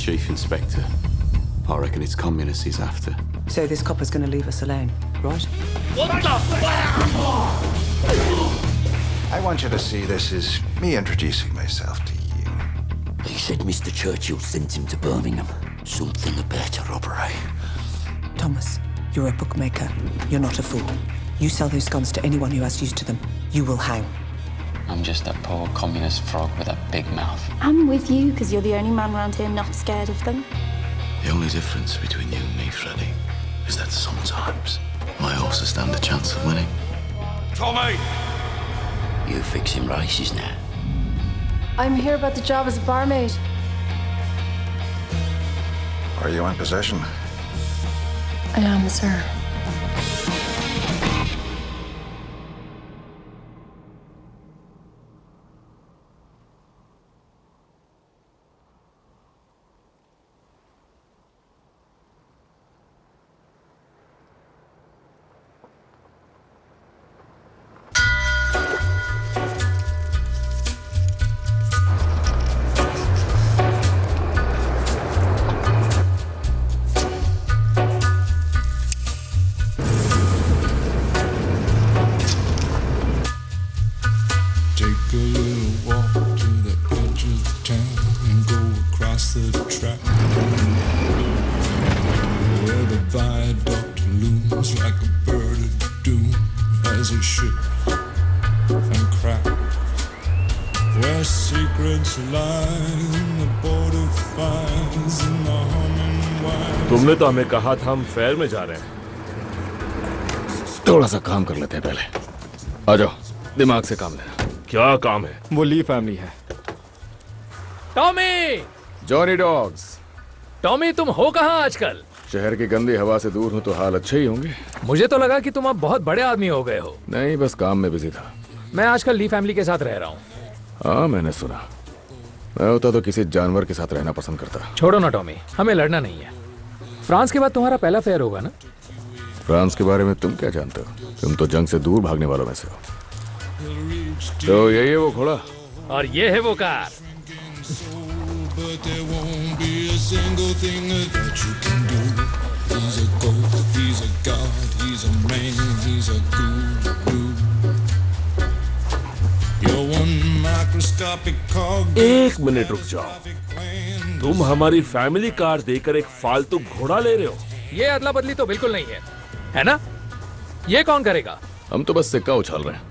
Chief Inspector. I reckon it's communists he's after. So this copper's gonna leave us alone, right? What the fuck? I want you to see this as me introducing myself to you. He said Mr. Churchill sent him to Birmingham. Something about a robbery. Thomas, you're a bookmaker. You're not a fool. You sell those guns to anyone who has use to them. You will hang. I'm just a poor communist frog with a big mouth. I'm with you because you're the only man around here not scared of them. The only difference between you and me, Freddy, is that sometimes my horses stand a chance of winning. Tommy! You fixing races now? I'm here about the job as a barmaid. Are you in possession? I am, sir. Take a little walk to the edge of town and go across the track where the viaduct looms like a bird of doom as it shifts and cracks, where secrets lie in the border fires and the humming wires. तुमने तो हमें कहा था हम fair में जा रहे हैं। थोड़ा सा काम कर लेते हैं पहले। आ जाओ, दिमाग से काम लेना। क्या काम है? वो ली फैमिली है। टॉमी! Johnny dogs. टॉमी, तुम हो कहाँ आजकल? शहर की गंदी हवा से दूर हूँ तो हाल अच्छे ही होंगे। मुझे तो लगा कि तुम अब बहुत बड़े आदमी हो गए हो। नहीं, बस काम में बिजी था। मैं आजकल ली फैमिली के साथ रह रहा हूँ। हाँ, मैंने सुना। मैं होता तो किसी जानवर के साथ रहना पसंद करता। छोड़ो ना टॉमी, हमें लड़ना नहीं है। फ्रांस के बाद तुम्हारा पहला फेयर होगा ना? फ्रांस के बारे में तुम क्या जानते हो? तुम तो जंग से दूर भागने वालों में से हो। तो यही है वो घोड़ा और ये है वो कार। एक मिनट रुक जाओ। तुम हमारी फैमिली कार देकर एक फालतू घोड़ा ले रहे हो? ये अदला बदली तो बिल्कुल नहीं है ना? ये कौन करेगा? हम तो बस सिक्का उछाल रहे हैं।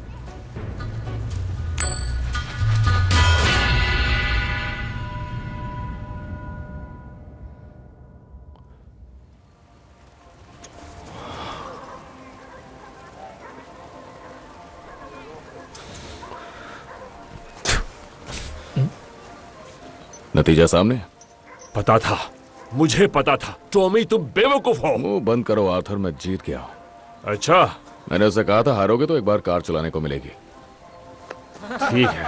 नतीजा सामने। पता था, मुझे पता था। टॉमी, तुम बेवकूफ हो। मुंह बंद करो आर्थर, मैं जीत गया हूं। अच्छा, मैंने उसे कहा था हारोगे तो एक बार कार चलाने को मिलेगी। ठीक है।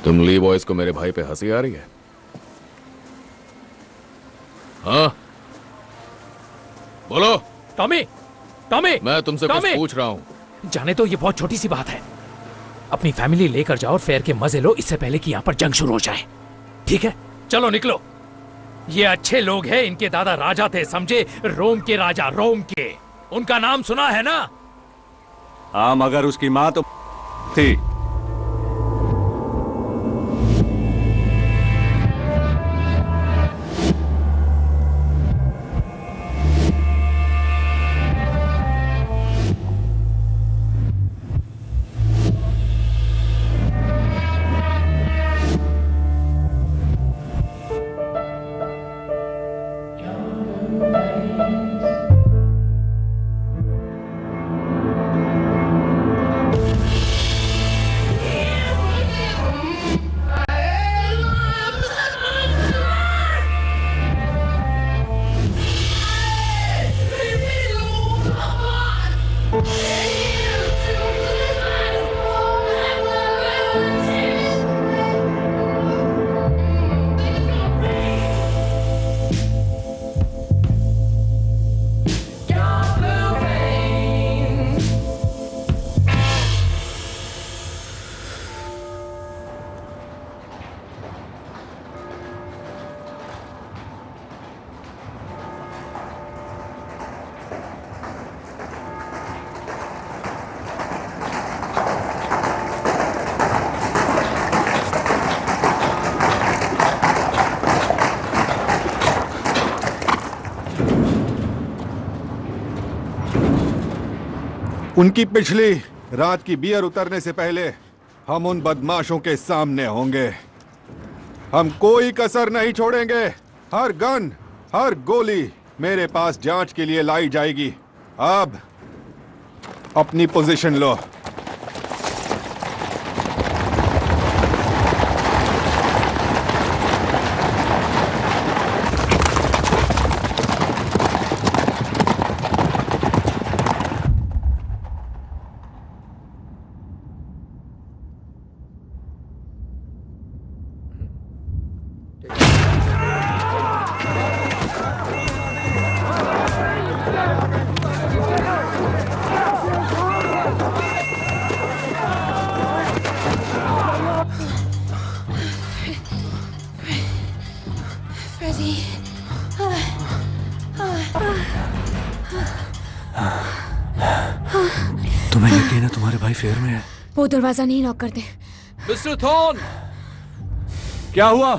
तुम ली बॉयज को मेरे भाई पे हंसी आ रही है? हाँ, बोलो। टॉमी, टॉमी, मैं तुमसे कुछ पूछ रहा हूँ। जाने तो ये बहुत छोटी सी बात है। अपनी फैमिली लेकर जाओ और फेयर के मजे लो, इससे पहले कि यहाँ पर जंग शुरू हो जाए। ठीक है, चलो निकलो। ये अच्छे लोग हैं, इनके दादा राजा थे, समझे? रोम के राजा, रोम के। उनका नाम सुना है ना? हाँ, मगर उसकी माँ तो थी। उनकी पिछली रात की बियर उतरने से पहले हम उन बदमाशों के सामने होंगे। हम कोई कसर नहीं छोड़ेंगे। हर गन, हर गोली मेरे पास जांच के लिए लाई जाएगी। अब अपनी पोजीशन लो। तुम्हें यकीन है तुम्हारे भाई फेयर में है? वो दरवाजा नहीं नॉक करते। मिस्टर थॉर्न, क्या हुआ?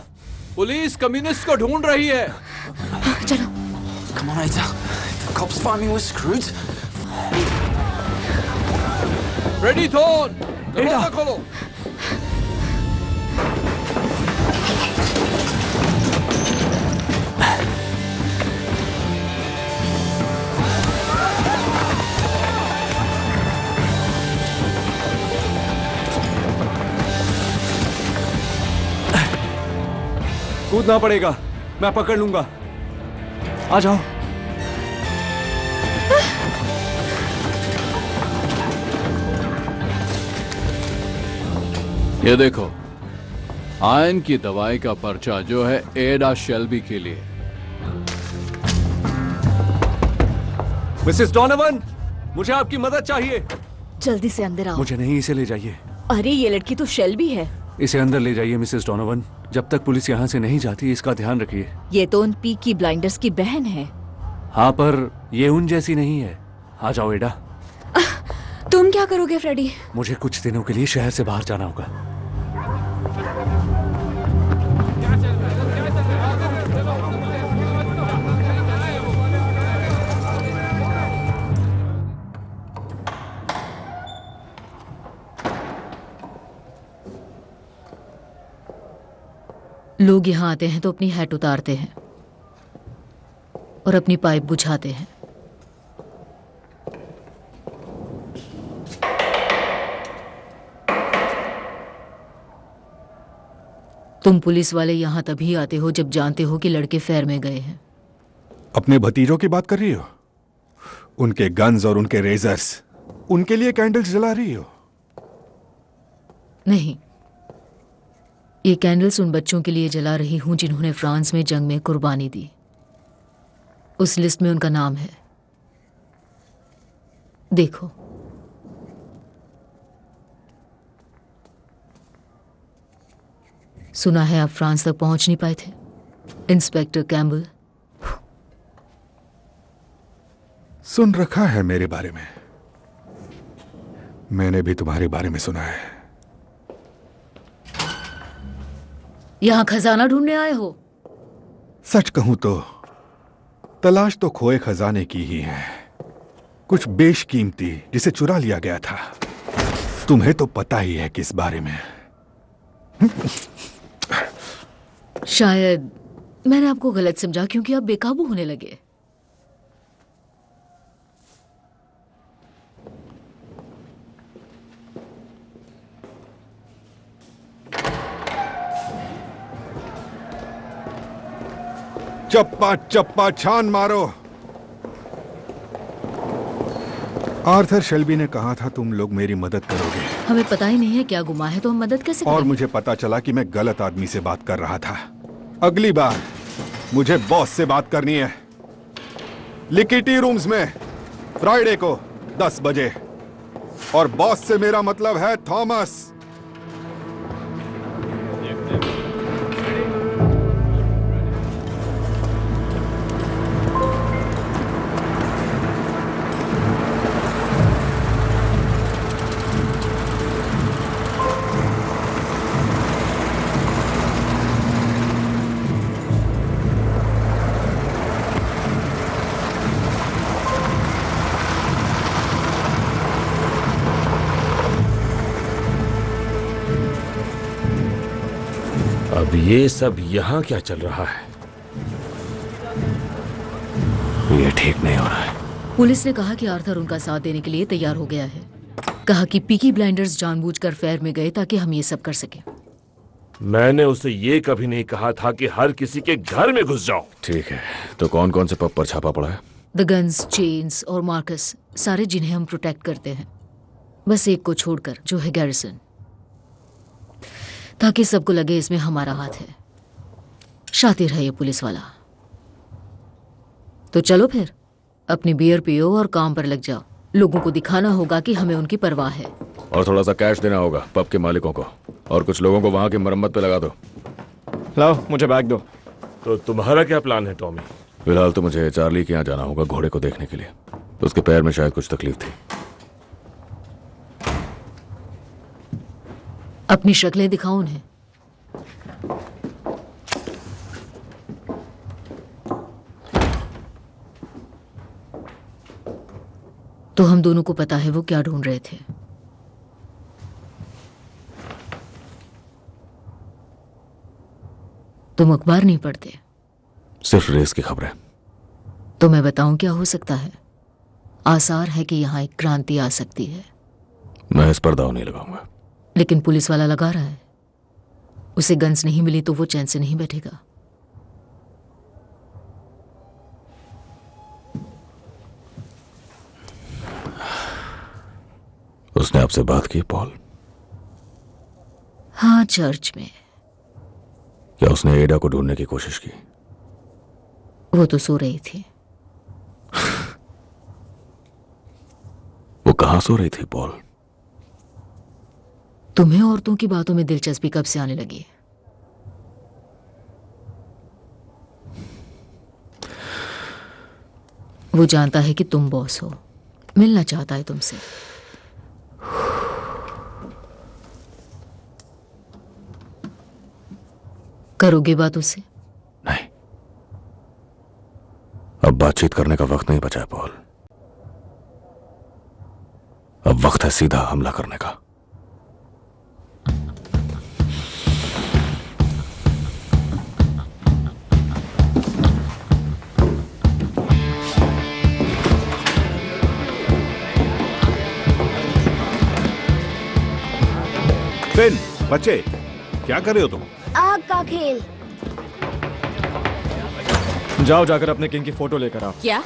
पुलिस कम्युनिस्ट को ढूंढ रही है। चलो। Come on, Ada. If the cops find me, we're screwed. Ready thorn, दरवाजा खोलो। कूदना पड़ेगा, मैं पकड़ लूंगा। आ जाओ। ये देखो, आयन की दवाई का पर्चा जो है एडा शेल्बी के लिए। मिसेस डोनोवन, मुझे आपकी मदद चाहिए। जल्दी से अंदर आओ। मुझे नहीं, इसे ले जाइए। अरे ये लड़की तो शेल्बी है। इसे अंदर ले जाइए मिसेस डोनोवन। जब तक पुलिस यहाँ से नहीं जाती इसका ध्यान रखिए। ये तो उन पीकी ब्लाइंडर्स की बहन है। हाँ, पर ये उन जैसी नहीं है। आ जाओ एडा। तुम क्या करोगे फ्रेडी? मुझे कुछ दिनों के लिए शहर से बाहर जाना होगा। लोग यहाँ आते हैं तो अपनी हैट उतारते हैं और अपनी पाइप बुझाते हैं। तुम पुलिस वाले यहाँ तभी आते हो जब जानते हो कि लड़के फेयर में गए हैं। अपने भतीजों की बात कर रही हो? उनके गन्स और उनके रेजर्स, उनके लिए कैंडल्स जला रही हो? नहीं, ये कैंडल्स उन बच्चों के लिए जला रही हूं जिन्होंने फ्रांस में जंग में कुर्बानी दी। उस लिस्ट में उनका नाम है। देखो। सुना है आप फ्रांस तक पहुंच नहीं पाए थे, इंस्पेक्टर कैम्बल। सुन रखा है मेरे बारे में। मैंने भी तुम्हारे बारे में सुना है। यहां खजाना ढूंढने आए हो? सच कहूं तो तलाश तो खोए खजाने की ही है, कुछ बेशकीमती जिसे चुरा लिया गया था। तुम्हें तो पता ही है किस बारे में। शायद मैंने आपको गलत समझा क्योंकि आप बेकाबू होने लगे। चप्पा चप्पा छान मारो। आर्थर शेल्बी ने कहा था तुम लोग मेरी मदद करोगे। हमें पता ही नहीं है क्या गुमा है तो हम मदद कैसे करेंगे? और मुझे पता चला कि मैं गलत आदमी से बात कर रहा था। अगली बार मुझे बॉस से बात करनी है। लिकिटी रूम्स में फ्राइडे को 10 बजे। और बॉस से मेरा मतलब है थॉमस। अब ये सब यहाँ क्या चल रहा है? ये ठीक नहीं हो रहा है। पुलिस ने कहा कि आर्थर उनका साथ देने के लिए तैयार हो गया है। कहा कि पीकी ब्लाइंडर्स जानबूझकर फेयर में गए ताकि हम ये सब कर सकें। मैंने उसे ये कभी नहीं कहा था कि हर किसी के घर में घुस जाओ। ठीक है, तो कौन कौन से पब पर छापा पड़ा है? द गन्स, चेन्स और मार्कस, सारे जिन्हें हम प्रोटेक्ट करते हैं, बस एक को छोड़कर जो है गैरिसन, ताकि सबको लगे इसमें हमारा हाथ है। शातिर है ये पुलिस वाला। तो चलो फिर, अपनी बियर पियो और काम पर लग जाओ। लोगों को दिखाना होगा कि हमें उनकी परवाह है। और थोड़ा सा कैश देना होगा पब के मालिकों को, और कुछ लोगों को वहां की मरम्मत पे लगा दो। लाओ, मुझे बैग दो। तो तुम्हारा क्या प्लान है टॉमी? फिलहाल तो मुझे चार्ली के यहाँ जाना होगा घोड़े को देखने के लिए। उसके पैर में शायद कुछ तकलीफ थी। अपनी शक्लें दिखाओ उन्हें। तो हम दोनों को पता है वो क्या ढूंढ रहे थे। तुम अखबार नहीं पढ़ते? सिर्फ रेस की खबरें। तो मैं बताऊं क्या हो सकता है? आसार है कि यहां एक क्रांति आ सकती है। मैं इस पर दाव नहीं लगाऊंगा। लेकिन पुलिस वाला लगा रहा है। उसे गन्स नहीं मिली तो वो चैन से नहीं बैठेगा। उसने आपसे बात की पॉल? हाँ, चर्च में। क्या उसने एडा को ढूंढने की कोशिश की? वो तो सो रही थी। वो कहां सो रही थी पॉल? तुम्हें औरतों की बातों में दिलचस्पी कब से आने लगी? वो जानता है कि तुम बॉस हो, मिलना चाहता है तुमसे। करोगे बात उससे? नहीं, अब बातचीत करने का वक्त नहीं बचा है पॉल। अब वक्त है सीधा हमला करने का। फिन, बच्चे, क्या कर रहे हो तुम? आग का खेल। जाओ, जाकर अपने किंग की फोटो लेकर आओ। क्या?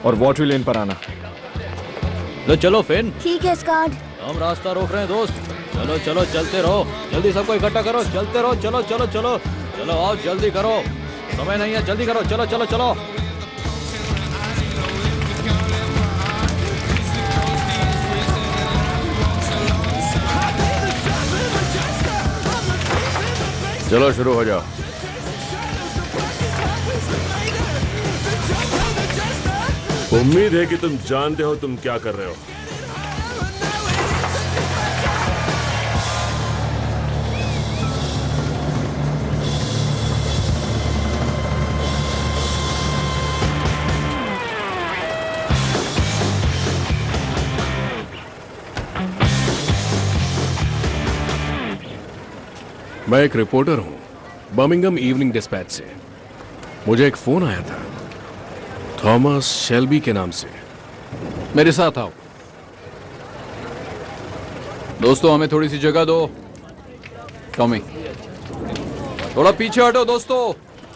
और वॉटरी लेन पर आना। लो चलो फिन। ठीक है स्कॉट। हम रास्ता रोक रहे हैं दोस्त। चलो चलो, चलते रहो। जल्दी सबको इकट्ठा करो, चलते रहो। चलो चलो चलो चलो, आओ जल्दी करो, समय नहीं है, जल्दी करो। चलो चलो चलो। चलो शुरू हो जाओ। उम्मीद है कि तुम जानते हो तुम क्या कर रहे हो। मैं एक रिपोर्टर हूं बर्मिंघम इवनिंग डिस्पैच से। मुझे एक फोन आया था थॉमस शेल्बी के नाम से। मेरे साथ आओ दोस्तों, हमें थोड़ी सी जगह दो। टॉमी, थोड़ा पीछे हटो दोस्तों।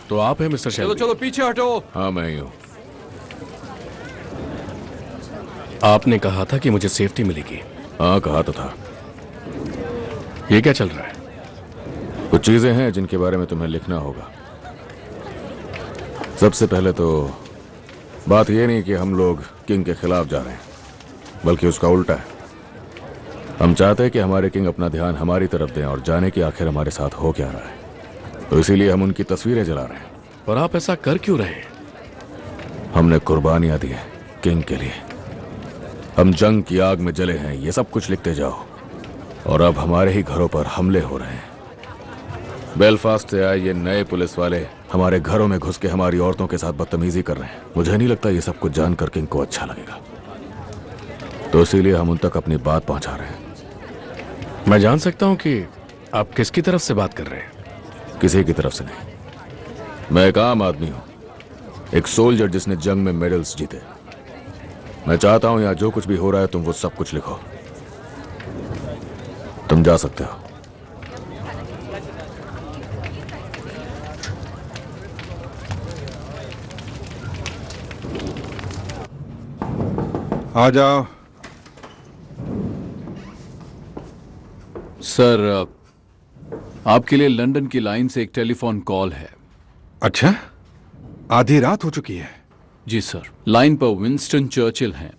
तो आप हैं मिस्टर शेल्बी? चलो चलो पीछे हटो। हाँ, मैं ही हूं। आपने कहा था कि मुझे सेफ्टी मिलेगी। हाँ, कहा तो था। ये क्या चल रहा है? कुछ चीजें हैं जिनके बारे में तुम्हें लिखना होगा। सबसे पहले तो बात यह नहीं कि हम लोग किंग के खिलाफ जा रहे हैं, बल्कि उसका उल्टा है। हम चाहते हैं कि हमारे किंग अपना ध्यान हमारी तरफ दें और जाने कि आखिर हमारे साथ हो क्या रहा है। तो इसीलिए हम उनकी तस्वीरें जला रहे हैं। पर आप ऐसा कर क्यों रहे हैं? हमने कुर्बानियां दी हैं किंग के लिए। हम जंग की आग में जले हैं, ये सब कुछ लिखते जाओ। और अब हमारे ही घरों पर हमले हो रहे हैं। बेलफास्ट से आए ये नए पुलिस वाले हमारे घरों में घुस के हमारी औरतों के साथ बदतमीजी कर रहे हैं। मुझे नहीं लगता ये सब कुछ जानकर किंग को अच्छा लगेगा, तो इसीलिए हम उन तक अपनी बात पहुंचा रहे हैं। मैं जान सकता हूं कि आप किसकी तरफ से बात कर रहे हैं? किसी की तरफ से नहीं। मैं एक आम आदमी हूं, एक सोल्जर जिसने जंग में मेडल्स जीते। मैं चाहता हूं यहां जो कुछ भी हो रहा है तुम वो सब कुछ लिखो। तुम जा सकते हो। आ जाओ। सर, आपके लिए लंदन की लाइन से एक टेलीफोन कॉल है। अच्छा, आधी रात हो चुकी है। जी सर, लाइन पर विंस्टन चर्चिल हैं।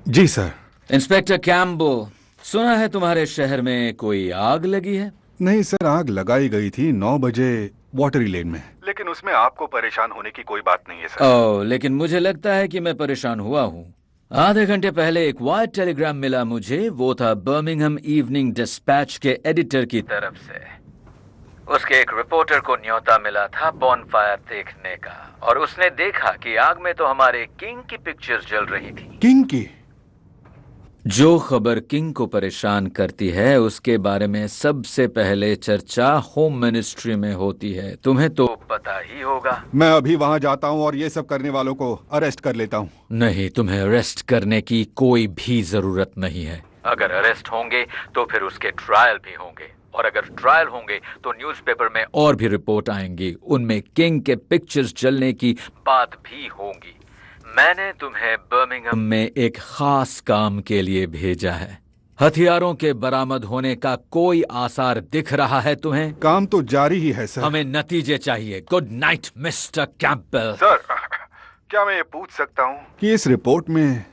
जी सर। इंस्पेक्टर कैम्बल, सुना है तुम्हारे शहर में कोई आग लगी है? नहीं सर, आग लगाई गई थी 9 बजे वाटरी लेन में, लेकिन उसमें आपको परेशान होने की कोई बात नहीं है सर। ओह, लेकिन मुझे लगता है कि मैं परेशान हुआ हूँ। आधे घंटे पहले एक वाइट टेलीग्राम मिला मुझे। वो था बर्मिंघम इवनिंग डिस्पैच के एडिटर की तरफ से। उसके एक रिपोर्टर को न्योता मिला था बॉनफायर देखने का, और उसने देखा कि आग में तो हमारे किंग की पिक्चर्स जल रही थी। किंग की? जो खबर किंग को परेशान करती है उसके बारे में सबसे पहले चर्चा होम मिनिस्ट्री में होती है। तुम्हें तो पता ही होगा। मैं अभी वहां जाता हूं और ये सब करने वालों को अरेस्ट कर लेता हूं। नहीं, तुम्हें अरेस्ट करने की कोई भी जरूरत नहीं है। अगर अरेस्ट होंगे तो फिर उसके ट्रायल भी होंगे, और अगर ट्रायल होंगे तो न्यूज़पेपर में और भी रिपोर्ट आएंगी। उनमें किंग के पिक्चर्स जलने की बात भी होगी। मैंने तुम्हें बर्मिंघम में एक खास काम के लिए भेजा है। हथियारों के बरामद होने का कोई आसार दिख रहा है तुम्हें? काम तो जारी ही है सर। हमें नतीजे चाहिए। Good night mister Campbell. Sir, क्या मैं ये पूछ सकता हूँ कि इस रिपोर्ट में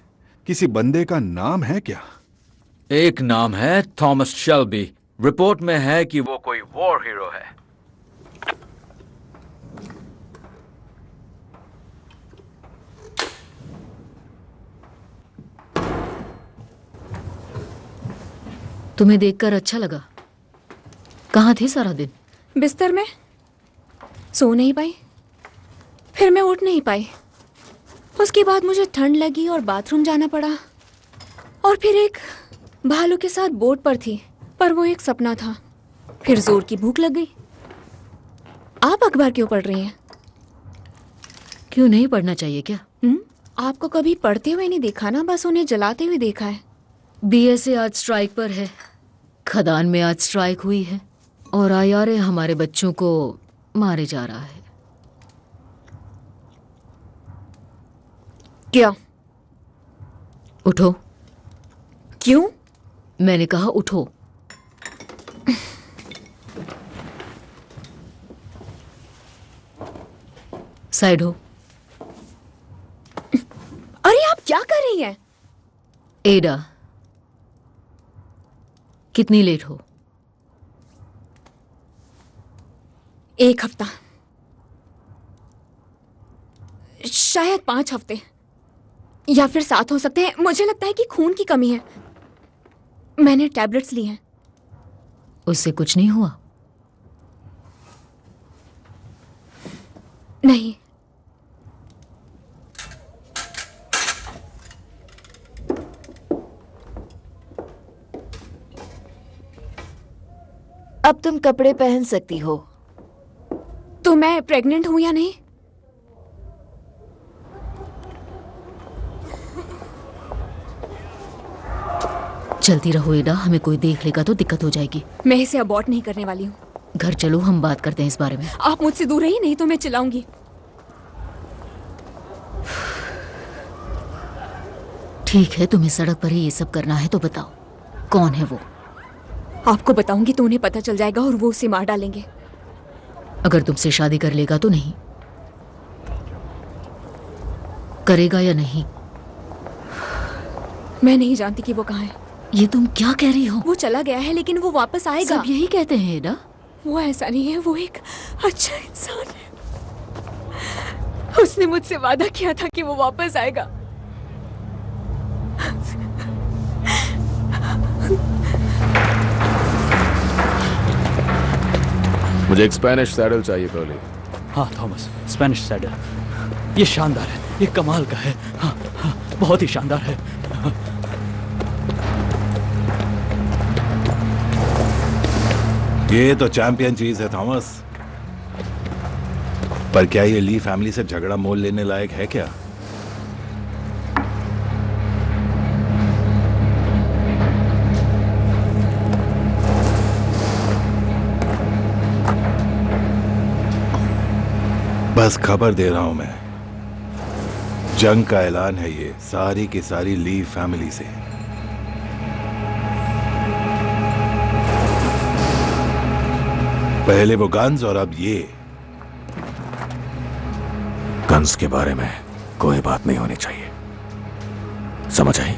किसी बंदे का नाम है क्या? एक नाम है थॉमस शेल्बी। रिपोर्ट में है कि वो कोई वॉर हीरो है। तुम्हें देखकर अच्छा लगा। कहाँ थे सारा दिन? बिस्तर में। सो नहीं पाई, फिर मैं उठ नहीं पाई। उसके बाद मुझे ठंड लगी और बाथरूम जाना पड़ा, और फिर एक भालू के साथ बोट पर थी, पर वो एक सपना था। फिर जोर की भूख लग गई। आप अखबार क्यों पढ़ रही हैं? क्यों नहीं पढ़ना चाहिए क्या? आपको कभी पढ़ते हुए नहीं देखा ना, बस उन्हें जलाते हुए देखा है। बीएसए आज स्ट्राइक पर है। खदान में आज स्ट्राइक हुई है, और आईआरए हमारे बच्चों को मारे जा रहा है। क्या? उठो। क्यों? मैंने कहा उठो। साइड हो। अरे आप क्या कर रही हैं? एडा, कितनी लेट हो? 1 हफ्ता, शायद 5 हफ्ते, या फिर 7 हो सकते हैं। मुझे लगता है कि खून की कमी है। मैंने टैबलेट्स ली हैं। उससे कुछ नहीं हुआ? नहीं। अब तुम कपड़े पहन सकती हो। तो मैं प्रेग्नेंट हूं या नहीं? चलती रहो एडा, हमें कोई देख लेगा तो दिक्कत हो जाएगी। मैं इसे अबॉर्ट नहीं करने वाली हूँ। घर चलो, हम बात करते हैं इस बारे में। आप मुझसे दूर रहिए, नहीं तो मैं चिल्लाऊंगी। ठीक है, तुम्हें सड़क पर ही ये सब करना है तो बताओ कौन है वो? आपको बताऊंगी तो उन्हें पता चल जाएगा और वो उसे मार डालेंगे। अगर तुमसे शादी कर लेगा तो नहीं करेगा या नहीं? मैं नहीं जानती कि वो कहाँ है। ये तुम क्या कह रही हो? वो चला गया है, लेकिन वो वापस आएगा। सब यही कहते हैं एडा। वो ऐसा नहीं है, वो एक अच्छा इंसान है। उसने मुझसे वादा किया था कि वो वापस आएगा। मुझे एक स्पेनिश सैडल चाहिए कर्ली। हाँ थॉमस, स्पेनिश सैडल। ये शानदार है, ये कमाल का है। हाँ हाँ, बहुत ही शानदार है। ये तो चैंपियन चीज है थॉमस। पर क्या ये ली फैमिली से झगड़ा मोल लेने लायक है क्या? बस खबर दे रहा हूं मैं, जंग का ऐलान है ये सारी की सारी ली फैमिली से। पहले वो गन्स और अब ये। गन्स के बारे में कोई बात नहीं होनी चाहिए, समझ आई?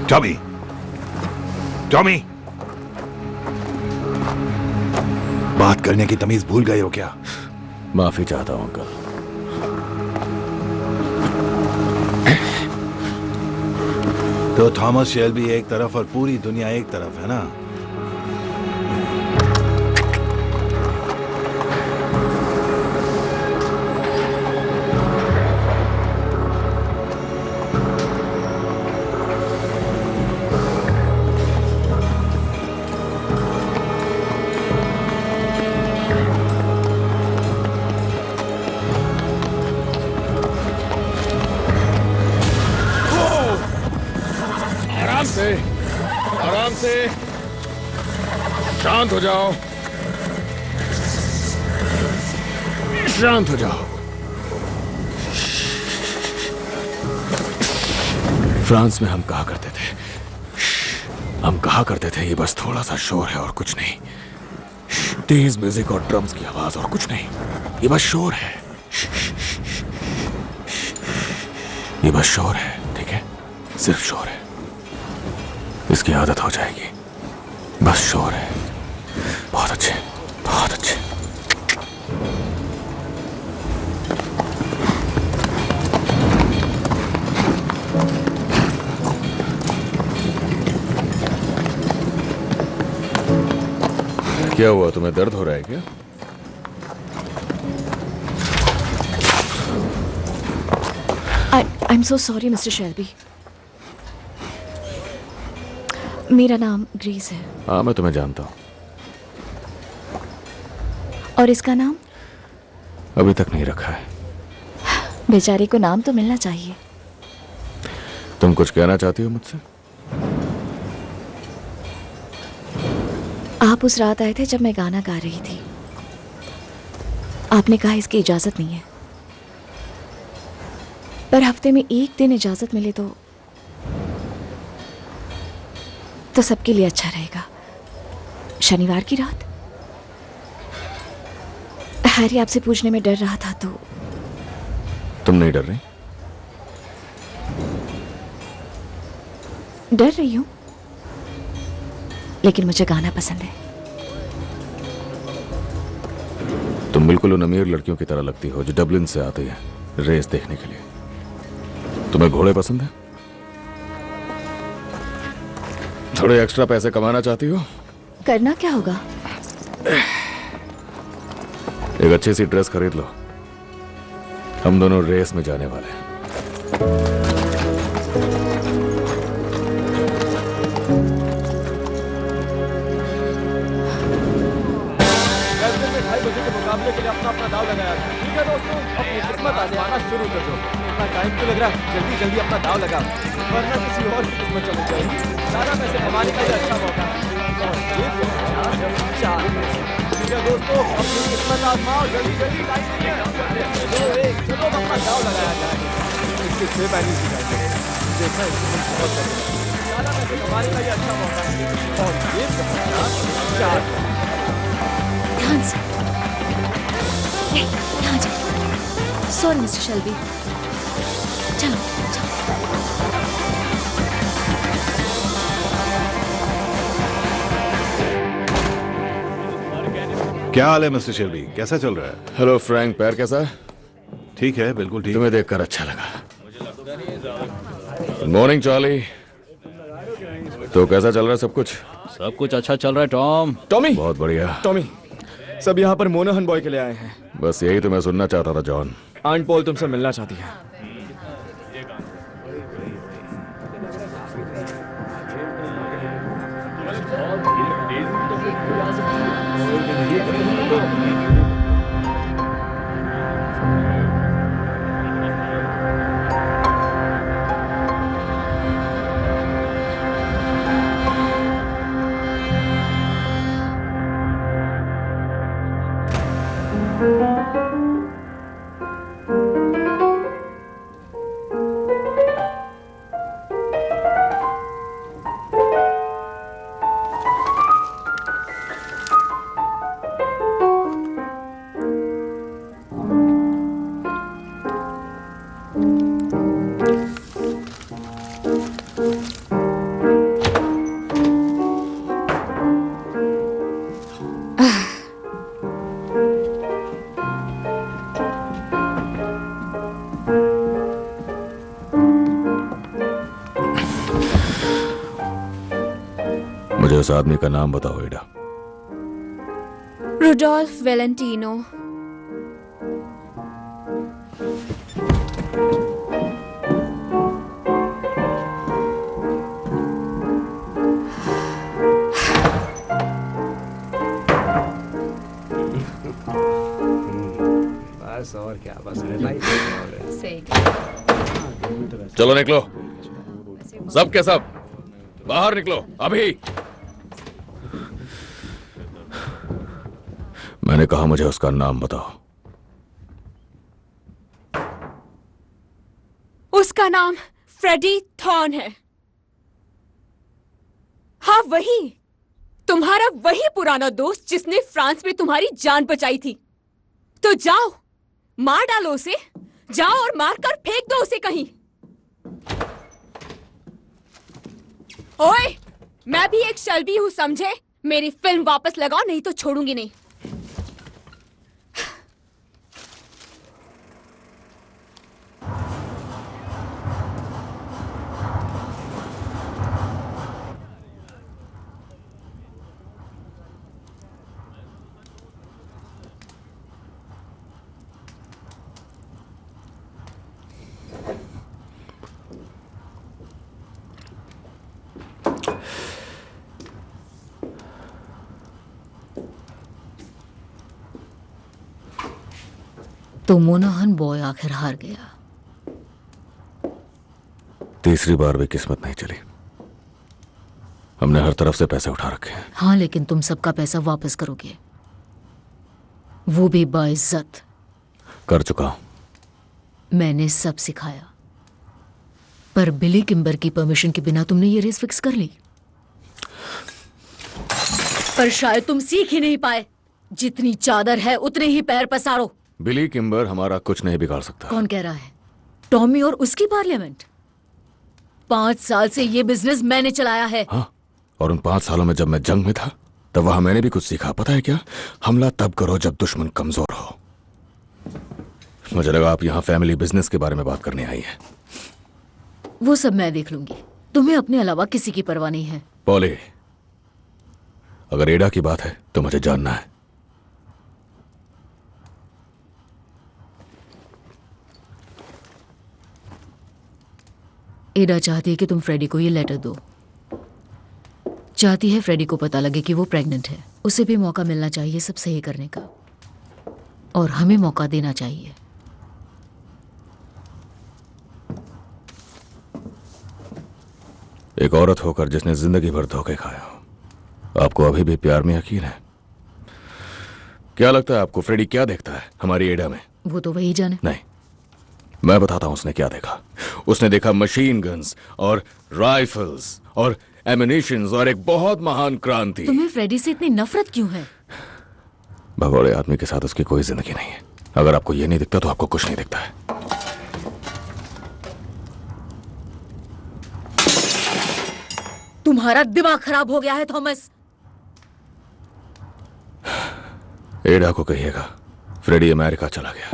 टॉमी, टॉमी, बात करने की तमीज भूल गए हो क्या? माफी चाहता हूं अंकल। तो थॉमस शेल्बी एक तरफ और पूरी दुनिया एक तरफ है ना? आराम से, शांत हो जाओ, शांत हो जाओ। फ्रांस में हम कहा करते थे, ये बस थोड़ा सा शोर है और कुछ नहीं। तेज म्यूजिक और ड्रम्स की आवाज और कुछ नहीं, ये बस शोर है, ये बस शोर है, ठीक है? सिर्फ शोर है, इसकी आदत हो जाएगी। बस शोर है। बहुत अच्छे, बहुत अच्छे। क्या हुआ, तुम्हें दर्द हो रहा है क्या? I'm so sorry, Mr. Shelby. मेरा नाम ग्रीस है। हाँ, मैं तुम्हें जानता हूँ। और इसका नाम? अभी तक नहीं रखा है। बेचारे को नाम तो मिलना चाहिए। तुम कुछ कहना चाहती हो मुझसे? आप उस रात आए थे जब मैं गाना गा रही थी। आपने कहा इसकी इजाजत नहीं है, पर हफ्ते में एक दिन इजाजत मिले तो सबके लिए अच्छा रहेगा। शनिवार की रात हैरी आपसे पूछने में डर रहा था, तो तुम नहीं डर रही? डर रही हूं, लेकिन मुझे गाना पसंद है। तुम बिल्कुल उन अमीर लड़कियों की तरह लगती हो जो डबलिन से आती है रेस देखने के लिए। तुम्हें घोड़े पसंद है? थोड़े एक्स्ट्रा पैसे कमाना चाहती हो? करना क्या होगा? एक अच्छी सी ड्रेस खरीद लो, हम दोनों रेस में जाने वाले हैं। 2:30 बजे के मुकाबले के लिए अपना अपना दाव लगाया था। ठीक है दोस्तों, अपनी किस्मत आजमाना शुरू कर दो। इतना टाइम क्यों लग रहा है? जल्दी जल्दी अपना दाव लगा, वरना किसी और की किस्मत चमक जाएगी। ज्यादा पैसे कमाने का ये अच्छा मौका है। ठीक है दोस्तों, अपनी किस्मत आजमाओ, जल्दी जल्दी, टाइम नहीं है। 2, 1, चलो अपना दाव लगाया जाए। इसके 6 बैलेंस की जाएंगे। देखा है, बहुत ज्यादा पैसे कमाने का ये अच्छा मौका है। और ये 4। ध्यान से। यहाँ जाओ। Sorry mister Shelby. चलो चलो। क्या हाल है मिस्टर शेल्बी, कैसा चल रहा है? हेलो फ्रैंक, पैर कैसा है? ठीक है, बिल्कुल ठीक। तुम्हें देखकर अच्छा लगा। Good morning Charlie. तो कैसा चल रहा है सब कुछ? सब कुछ अच्छा चल रहा है टॉम। टॉमी, बहुत बढ़िया। टॉमी, सब यहाँ पर मोनाहन बॉय के लिए आए हैं। बस यही तो मैं सुनना चाहता था जॉन। आंट पॉल तुमसे मिलना चाहती है। मुझे उस आदमी का नाम बताओ एडा। Rudolph Valentino. बस और क्या, बस चलो निकलो, सब के सब बाहर निकलो अभी। मैंने कहा मुझे उसका नाम बताओ। उसका नाम फ्रेडी थॉर्न है। हाँ, वही तुम्हारा वही पुराना दोस्त जिसने फ्रांस में तुम्हारी जान बचाई थी। तो जाओ, मार डालो उसे, जाओ और मारकर फेंक दो उसे कहीं। ओए, मैं भी एक शल्बी हूं, समझे? मेरी फिल्म वापस लगाओ, नहीं तो छोड़ूंगी नहीं। तो मोनाहन बॉय आखिर हार गया। तीसरी बार भी किस्मत नहीं चली। हमने हर तरफ से पैसे उठा रखे हैं। हाँ, लेकिन तुम सबका पैसा वापस करोगे, वो भी बाइज्जत। कर चुका हूं। मैंने सब सिखाया, पर बिली किम्बर की परमिशन के बिना तुमने ये रेस फिक्स कर ली। पर शायद तुम सीख ही नहीं पाए। जितनी चादर है उतने ही पैर पसारो। बिली किम्बर हमारा कुछ नहीं बिगाड़ सकता। कौन कह रहा है? टॉमी और उसकी पार्लियामेंट। 5 साल से ये बिजनेस मैंने चलाया है। हाँ, और उन 5 सालों में जब मैं जंग में था तब वहां मैंने भी कुछ सीखा। पता है क्या? हमला तब करो जब दुश्मन कमजोर हो। मुझे लगा आप यहाँ फैमिली बिजनेस के बारे में बात करने आई है। वो सब मैं देख लूंगी। तुम्हें अपने अलावा किसी की परवाह नहीं है। पॉली, अगर एडा की बात है तो मुझे जानना है। एडा चाहती है कि तुम फ्रेडी को ये लेटर दो। चाहती है फ्रेडी को पता लगे कि वो प्रेग्नेंट है। उसे भी मौका मिलना चाहिए सब सही करने का, और हमें मौका देना चाहिए। एक औरत होकर जिसने जिंदगी भर धोखे खाया, आपको अभी भी प्यार में यकीन है? क्या लगता है आपको फ्रेडी क्या देखता है हमारी एडा में? वो तो वही जाने। नहीं, मैं बताता हूं उसने क्या देखा। उसने देखा मशीन गन्स और राइफल्स और एमिनेशंस और एक बहुत महान क्रांति। तुम्हें फ्रेडी से इतनी नफरत क्यों है? भगोड़े आदमी के साथ उसकी कोई जिंदगी नहीं है। अगर आपको ये नहीं दिखता तो आपको कुछ नहीं दिखता है। तुम्हारा दिमाग खराब हो गया है थॉमस। एडा को कहिएगा फ्रेडी अमेरिका चला गया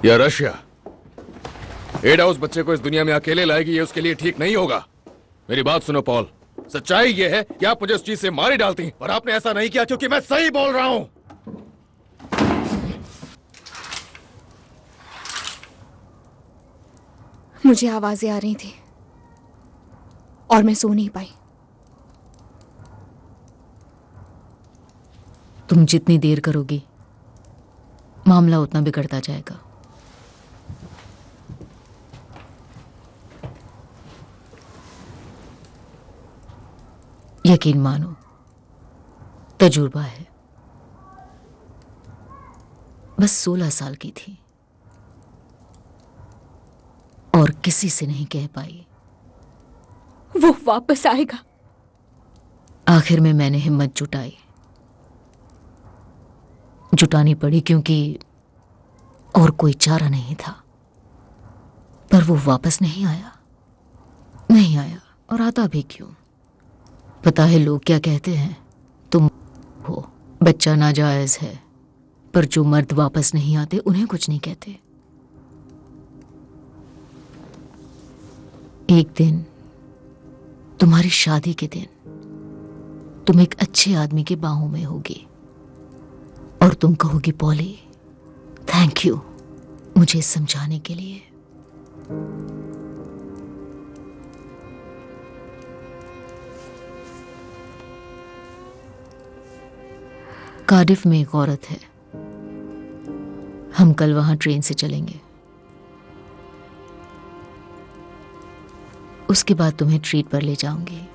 या रशिया। एडा उस बच्चे को इस दुनिया में अकेले लाएगी, ये उसके लिए ठीक नहीं होगा। मेरी बात सुनो पॉल, सच्चाई ये है कि आप मुझे उस चीज से मार ही डालती और आपने ऐसा नहीं किया क्योंकि मैं सही बोल रहा हूं। मुझे आवाजें आ रही थी और मैं सो नहीं पाई। तुम जितनी देर करोगी मामला उतना बिगड़ता जाएगा। यकीन मानो, तजुर्बा है। बस 16 साल की थी और किसी से नहीं कह पाई। वो वापस आएगा। आखिर में मैंने हिम्मत जुटानी पड़ी क्योंकि और कोई चारा नहीं था। पर वो वापस नहीं आया और आता भी क्यों? पता है लोग क्या कहते हैं? तुम हो, बच्चा नाजायज है, पर जो मर्द वापस नहीं आते उन्हें कुछ नहीं कहते। एक दिन, तुम्हारी शादी के दिन, तुम एक अच्छे आदमी के बाहों में होगी और तुम कहोगी पॉली, थैंक यू मुझे समझाने के लिए। कार्डिफ में एक औरत है। हम कल वहां ट्रेन से चलेंगे। उसके बाद तुम्हें ट्रीट पर ले जाऊंगी।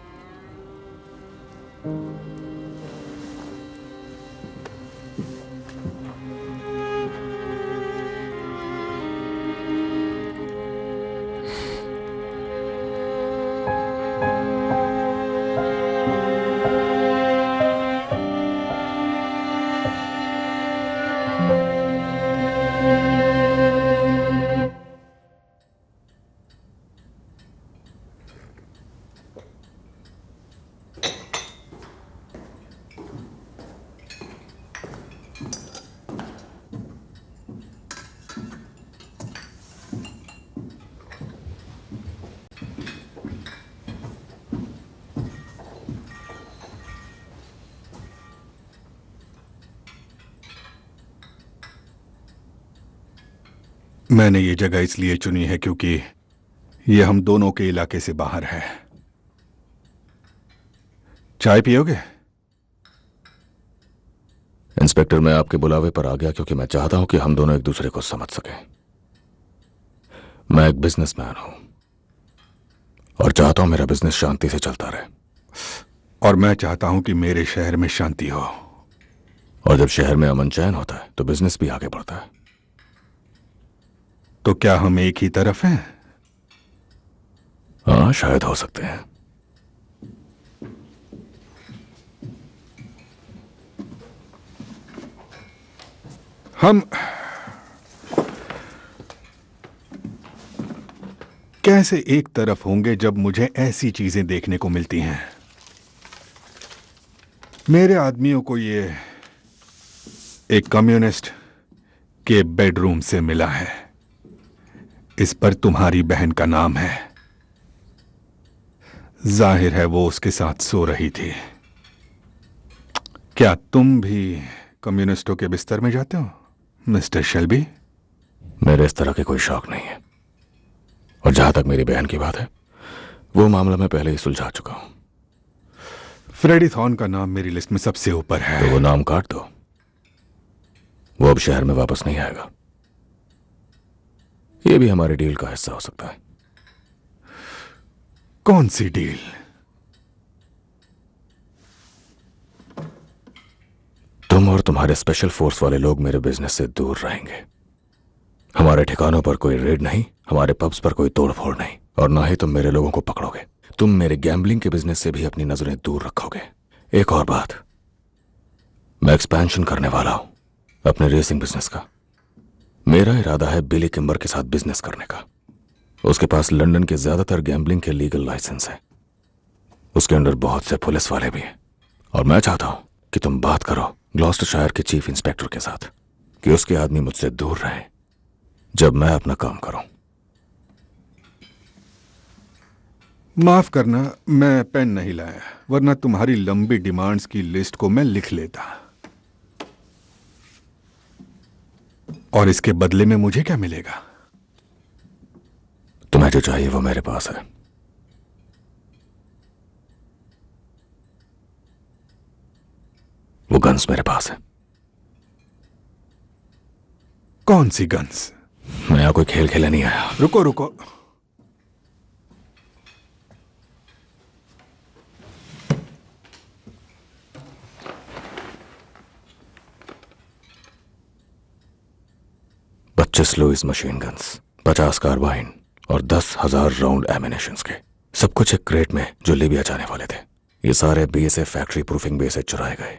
मैंने ये जगह इसलिए चुनी है क्योंकि ये हम दोनों के इलाके से बाहर है। चाय पियोगे? इंस्पेक्टर, मैं आपके बुलावे पर आ गया क्योंकि मैं चाहता हूं कि हम दोनों एक दूसरे को समझ सकें। मैं एक बिजनेसमैन हूं और चाहता हूं मेरा बिजनेस शांति से चलता रहे। और मैं चाहता हूं कि मेरे शहर में शांति हो। और जब शहर में अमन चैन होता है तो बिजनेस भी आगे बढ़ता है। तो क्या हम एक ही तरफ हैं? हाँ, शायद हो सकते हैं। हम कैसे एक तरफ होंगे जब मुझे ऐसी चीजें देखने को मिलती हैं? मेरे आदमियों को ये एक कम्युनिस्ट के बेडरूम से मिला है। इस पर तुम्हारी बहन का नाम है। जाहिर है वो उसके साथ सो रही थी। क्या तुम भी कम्युनिस्टों के बिस्तर में जाते हो, मिस्टर शेल्बी? मेरे इस तरह के कोई शौक नहीं है। और जहां तक मेरी बहन की बात है, वो मामला मैं पहले ही सुलझा चुका हूं। फ्रेडी थॉर्न का नाम मेरी लिस्ट में सबसे ऊपर है। तो वो नाम काट दो। वो अब शहर में वापस नहीं आएगा। ये भी हमारे डील का हिस्सा हो सकता है। कौन सी डील? तुम और तुम्हारे स्पेशल फोर्स वाले लोग मेरे बिजनेस से दूर रहेंगे। हमारे ठिकानों पर कोई रेड नहीं, हमारे पब्स पर कोई तोड़फोड़ नहीं, और ना ही तुम मेरे लोगों को पकड़ोगे। तुम मेरे गैम्बलिंग के बिजनेस से भी अपनी नजरें दूर रखोगे। एक और बात, मैं एक्सपेंशन करने वाला हूं अपने रेसिंग बिजनेस का। मेरा इरादा है बिली किम्बर के साथ बिजनेस करने का। उसके पास लंदन के ज्यादातर गैम्बलिंग के लीगल लाइसेंस हैं। उसके अंडर बहुत से पुलिस वाले भी हैं। और मैं चाहता हूं कि तुम बात करो ग्लॉस्टरशायर के चीफ इंस्पेक्टर के साथ कि उसके आदमी मुझसे दूर रहें जब मैं अपना काम करूं। माफ करना, मैं पेन नहीं लाया, वरना तुम्हारी लंबी डिमांड्स की लिस्ट को मैं लिख लेता। और इसके बदले में मुझे क्या मिलेगा? तुम्हें जो चाहिए वो मेरे पास है। वो गन्स मेरे पास है। कौन सी गन्स? मैं यहां कोई खेल खेलने नहीं आया। रुको रुको, पच्चीस लुइस मशीन गन्स, 50 कार्बाइन और 10,000 राउंड एमिनेशंस के, सब कुछ एक क्रेट में जो लीबिया जाने वाले थे। ये सारे बीएसएफ फैक्ट्री प्रूफिंग बेस से चुराए गए।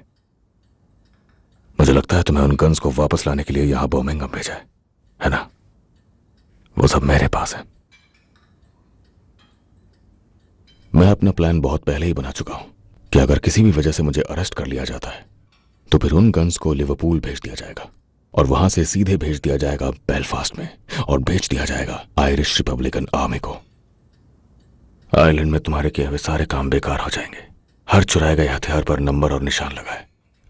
मुझे लगता है तुम्हें उन गन्स को वापस लाने के लिए यहां बर्मिंघम भेजा है ना? वो सब मेरे पास है। मैं अपना प्लान बहुत पहले ही बना चुका हूं कि अगर किसी भी वजह से मुझे अरेस्ट कर लिया जाता है तो फिर उन गन्स को लिवरपूल भेज दिया जाएगा और वहां से सीधे भेज दिया जाएगा बेलफास्ट में और भेज दिया जाएगा आयरिश रिपब्लिकन आर्मी को। आयरलैंड में तुम्हारे किए हुए सारे काम बेकार हो जाएंगे। हर चुराए गए हथियार पर नंबर और निशान लगाए।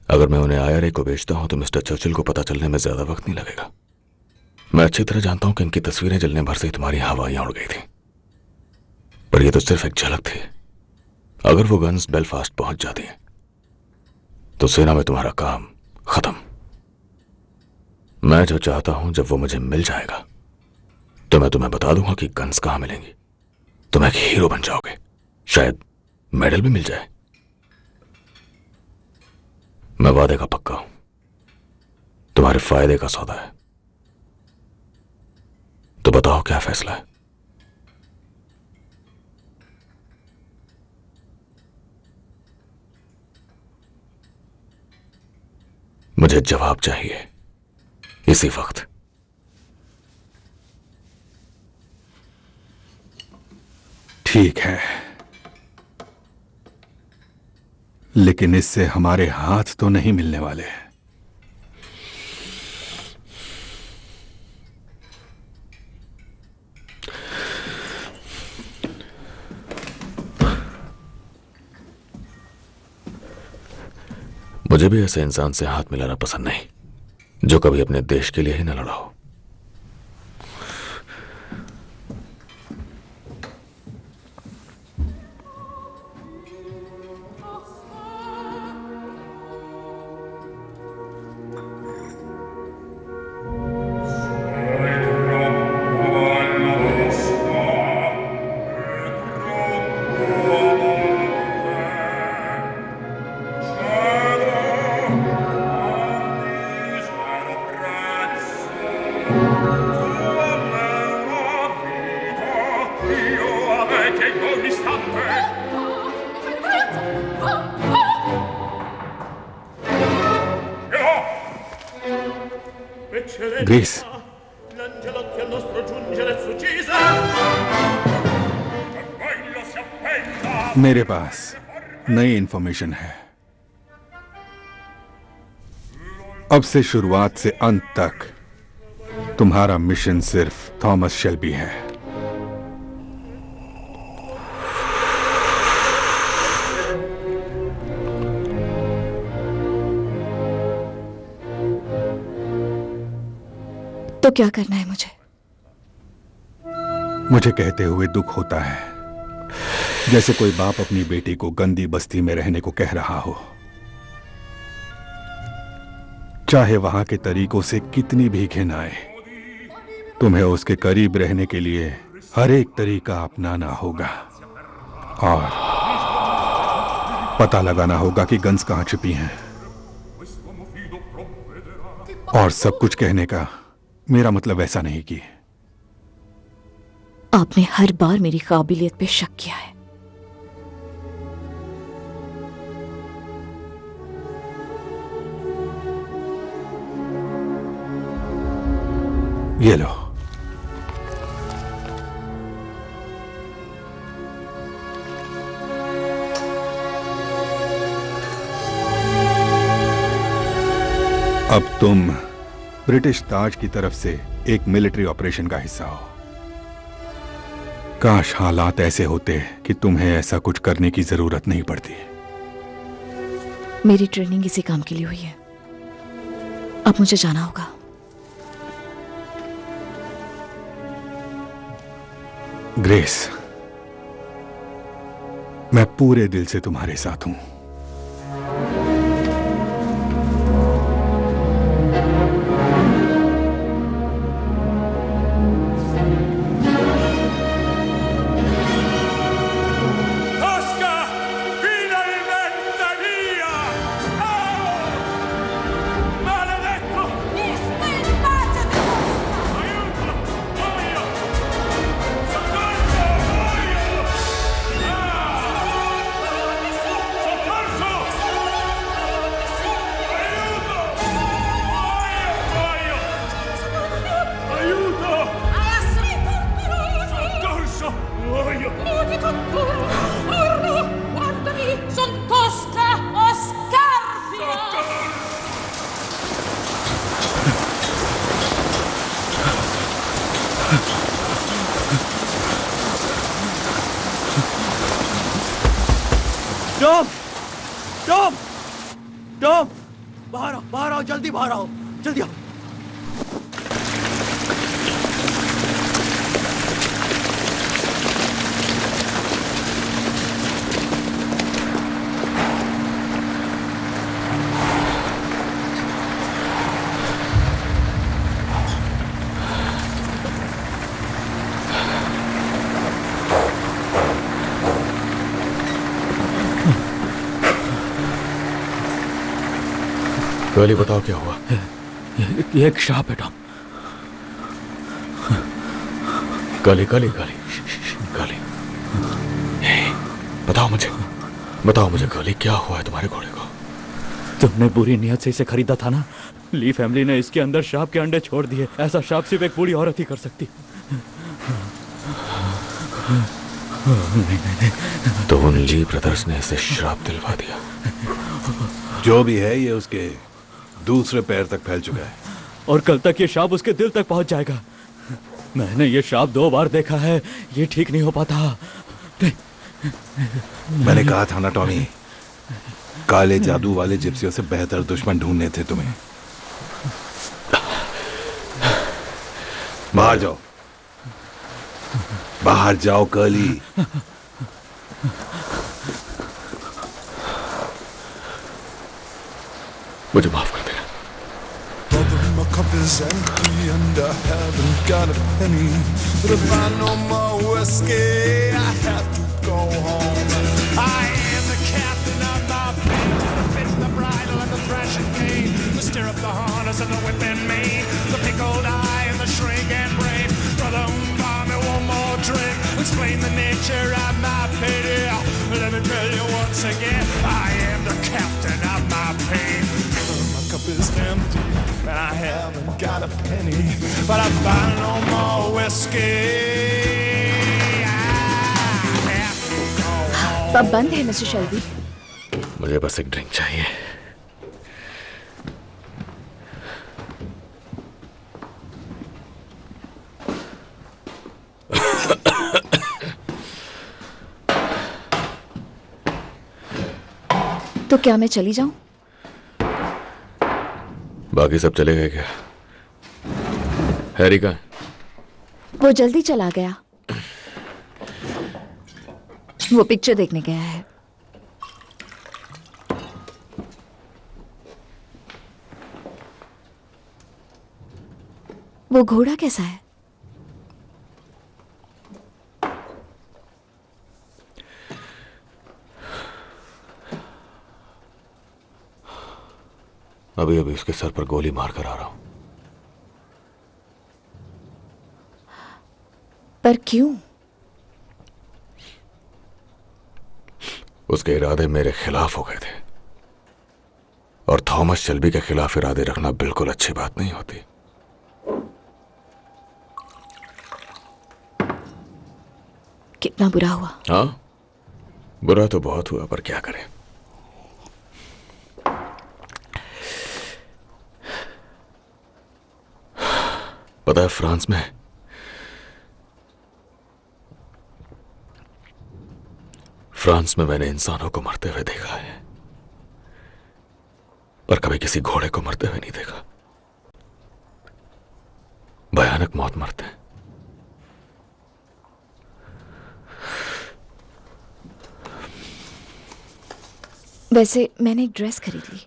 अगर मैं उन्हें आईआरए को बेचता हूं तो मिस्टर चर्चिल को पता चलने में ज्यादा वक्त नहीं लगेगा। मैं अच्छी तरह जानता हूं कि इनकी तस्वीरें जलने भर से ही तुम्हारी हवाइयां उड़ गई थी, पर यह तो सिर्फ एक झलक थी। अगर वो गन्स बेलफास्ट पहुंच जाती हैं तो सेना में तुम्हारा काम खत्म। मैं जो चाहता हूं, जब वो मुझे मिल जाएगा तो मैं तुम्हें बता दूंगा कि गन्स कहां मिलेंगी। तुम एक हीरो बन जाओगे, शायद मेडल भी मिल जाए। मैं वादे का पक्का हूं, तुम्हारे फायदे का सौदा है। तो बताओ क्या फैसला है? मुझे जवाब चाहिए इसी वक्त। ठीक है, लेकिन इससे हमारे हाथ तो नहीं मिलने वाले। मुझे भी ऐसे इंसान से हाथ मिलाना पसंद नहीं जो कभी अपने देश के लिए ही न लड़ा हो। ग्रेस, मेरे पास नई इंफॉर्मेशन है। अब से शुरुआत से अंत तक तुम्हारा मिशन सिर्फ थॉमस शेल्बी है। तो क्या करना है मुझे? मुझे कहते हुए दुख होता है, जैसे कोई बाप अपनी बेटी को गंदी बस्ती में रहने को कह रहा हो, चाहे वहां के तरीकों से कितनी भी घिन आए। तुम्हें उसके करीब रहने के लिए हर एक तरीका अपनाना होगा और पता लगाना होगा कि गन्स कहां छिपी हैं। और सब कुछ कहने का मेरा मतलब ऐसा नहीं कि आपने हर बार मेरी काबिलियत पे शक किया है। ये लो। अब तुम ब्रिटिश ताज की तरफ से एक मिलिट्री ऑपरेशन का हिस्सा हो। काश हालात ऐसे होते कि तुम्हें ऐसा कुछ करने की जरूरत नहीं पड़ती। मेरी ट्रेनिंग इसी काम के लिए हुई है। अब मुझे जाना होगा। ग्रेस, मैं पूरे दिल से तुम्हारे साथ हूं। टॉम, टॉम, टॉम, बाहर आओ, जल्दी बाहर आओ, जल्दी आओ। गली बताओ क्या हुआ? ये एक श्राप है टॉम। गली गली गली गली, बताओ मुझे गली, क्या हुआ है तुम्हारे घोड़े को? तुमने बुरी नियत से इसे खरीदा था ना। ली फैमिली ने इसके अंदर श्राप के अंडे छोड़ दिए। ऐसा श्राप सिर्फ एक बूढ़ी औरत ही कर सकती। तो उन ली ब्रदर्स ने इसे श्राप दिलवा दिया। जो भी है ये उसके दूसरे पैर तक फैल चुका है और कल तक ये श्राप उसके दिल तक पहुंच जाएगा। मैंने ये श्राप 2 बार देखा है। ये ठीक नहीं हो पाता। मैंने कहा था ना टॉमी, काले जादू वाले जिप्सियों से बेहतर दुश्मन ढूंढने थे तुम्हें। बाहर जाओ, बाहर जाओ कर्ली। मुझे माफ कर देना। My cup is empty and I haven't got a penny. But if I no more whiskey, I have to go home. I am the captain of my fate, the bit, the bridle and the thrashing cane, the stirrup, the harness and the whip and mane, the pickled eye and the shrink and brain. Brother, buy me one more drink. Explain the nature of my pity. Let me tell you once again, I am the captain of my pain. My cup is empty and I haven't got a penny, but I buy no more whiskey. I have to go home. Pub बंद है mister Shelby. मुझे बस एक drink चाहिए। तो क्या मैं चली जाऊं? बाकी सब चले गए क्या? हैरी का? वो जल्दी चला गया। वो पिक्चर देखने गया है। वो घोड़ा कैसा है? अभी अभी उसके सर पर गोली मारकर आ रहा हूं। पर क्यों? उसके इरादे मेरे खिलाफ हो गए थे और थॉमस शेल्बी के खिलाफ इरादे रखना बिल्कुल अच्छी बात नहीं होती। कितना बुरा हुआ। हाँ, बुरा तो बहुत हुआ, पर क्या करें। पता है, फ्रांस में फ्रांस में मैंने इंसानों को मरते हुए देखा है, पर कभी किसी घोड़े को मरते हुए नहीं देखा। भयानक मौत मरते हैं। वैसे मैंने एक ड्रेस खरीद ली।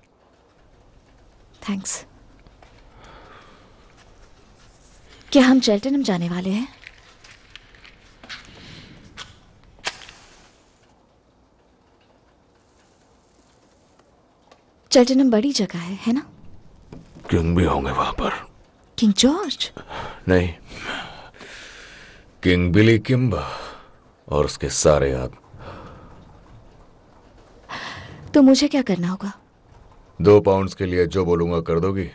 थैंक्स। क्या हम चेल्टनहम जाने वाले हैं? चेल्टनहम बड़ी जगह है ना? किंग भी होंगे वहां पर। King George? नहीं, किंग बिली किम्बा और उसके सारे आदमी। तो मुझे क्या करना होगा? 2 पाउंड्स के लिए जो बोलूंगा कर दोगी?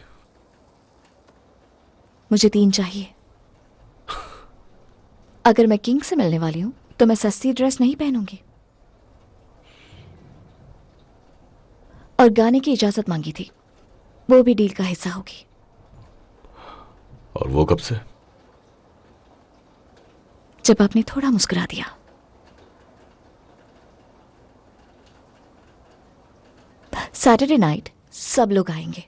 मुझे 3 चाहिए। अगर मैं किंग से मिलने वाली हूं तो मैं सस्ती ड्रेस नहीं पहनूंगी। और गाने की इजाजत मांगी थी, वो भी डील का हिस्सा होगी। और वो कब से? जब आपने थोड़ा मुस्कुरा दिया। सैटरडे नाइट सब लोग आएंगे।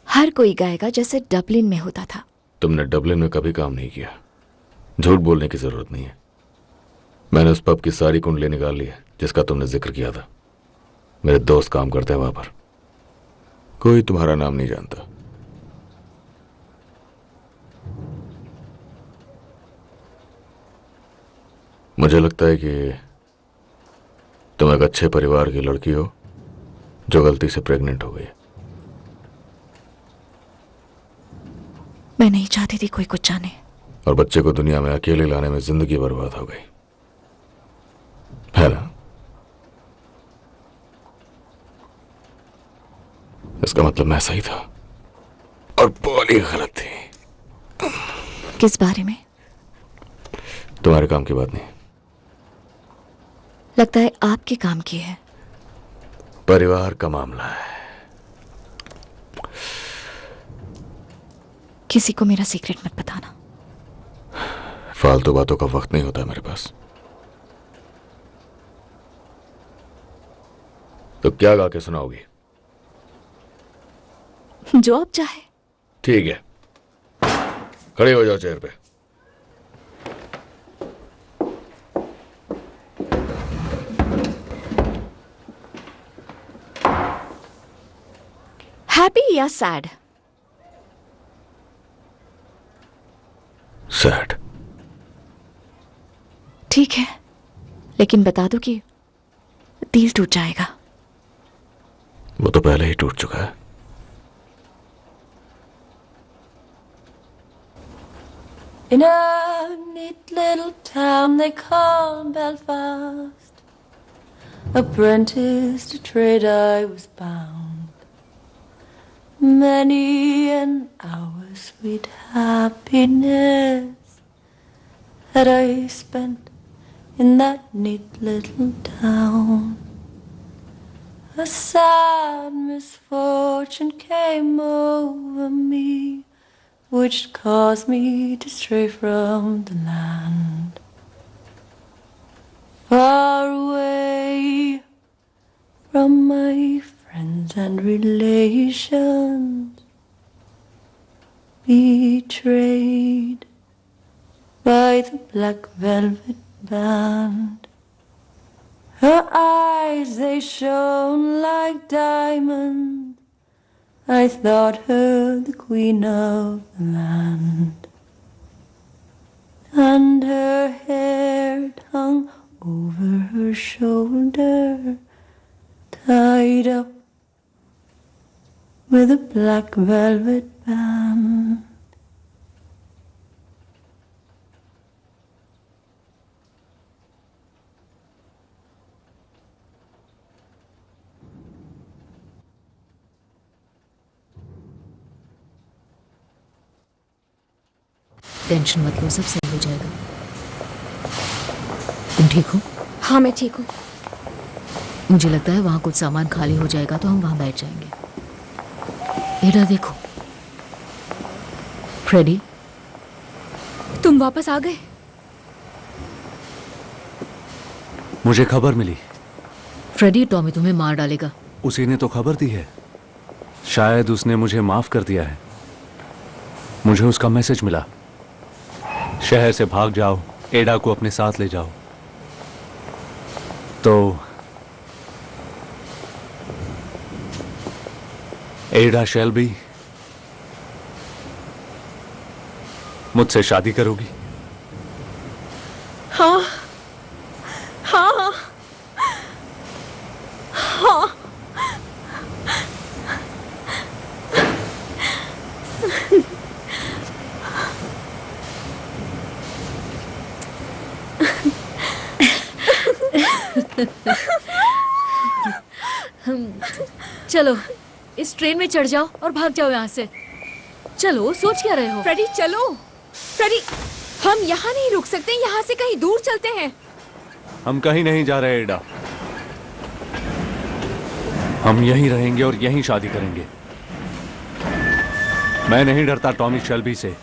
हर कोई गाएगा जैसे डबलिन में होता था। तुमने डबलिन में कभी काम नहीं किया, झूठ बोलने की जरूरत नहीं है। मैंने उस पब की सारी कुंडली निकाल ली है जिसका तुमने जिक्र किया था। मेरे दोस्त काम करते हैं वहां पर। कोई तुम्हारा नाम नहीं जानता। मुझे लगता है कि तुम एक अच्छे परिवार की लड़की हो जो गलती से प्रेग्नेंट हो गई। मैं नहीं चाहती थी कोई कुछ जाने। और बच्चे को दुनिया में अकेले लाने में जिंदगी बर्बाद हो गई, है ना? इसका मतलब मैं सही था और पॉली गलत थी। किस बारे में? तुम्हारे काम की बात नहीं। लगता है आपके काम की है। परिवार का मामला है। किसी को मेरा सीक्रेट मत बताना। फालतू बातों का वक्त नहीं होता मेरे पास। तो क्या गा के सुनाओगी? जो आप चाहे। ठीक है, खड़े हो जाओ चेयर पे। हैप्पी या सैड? सैड। ठीक है, लेकिन बता दो कि दिल टूट जाएगा। वो तो पहले ही टूट चुका है। In a neat little town they call Belfast, apprentice to trade I was bound. Many an hour sweet happiness that I spent in that neat little town. A sad misfortune came over me, which caused me to stray from the land. Far away from my friends and relations, betrayed by the black velvet band. Her eyes, they shone like diamonds. I thought her the queen of the land, and her hair hung over her shoulder, tied up with a black velvet band. Tension मत लो, सब सही हो जाएगा। तुम ठीक हो? हाँ मैं ठीक हूँ। मुझे लगता है वहां कुछ सामान खाली हो जाएगा तो हम वहां बैठ जाएंगे। एडा देखो, फ्रेडी तुम वापस आ गए? मुझे खबर मिली फ्रेडी टॉमी तुम्हें मार डालेगा। उसी ने तो खबर दी है। शायद उसने मुझे माफ कर दिया है। मुझे उसका मैसेज मिला, शहर से भाग जाओ, एडा को अपने साथ ले जाओ। तो एडा शेल्बी मुझसे शादी करोगी? हाँ हाँ हाँ। चलो इस ट्रेन में चढ़ जाओ और भाग जाओ यहाँ से। चलो, सोच क्या रहे हो? फ्रेडी चलो। फ्रेडी, हम यहाँ नहीं रुक सकते, यहाँ से कहीं दूर चलते हैं। हम कहीं नहीं जा रहे एडा, हम यहीं रहेंगे और यहीं शादी करेंगे। मैं नहीं डरता टॉमी शेल्बी से।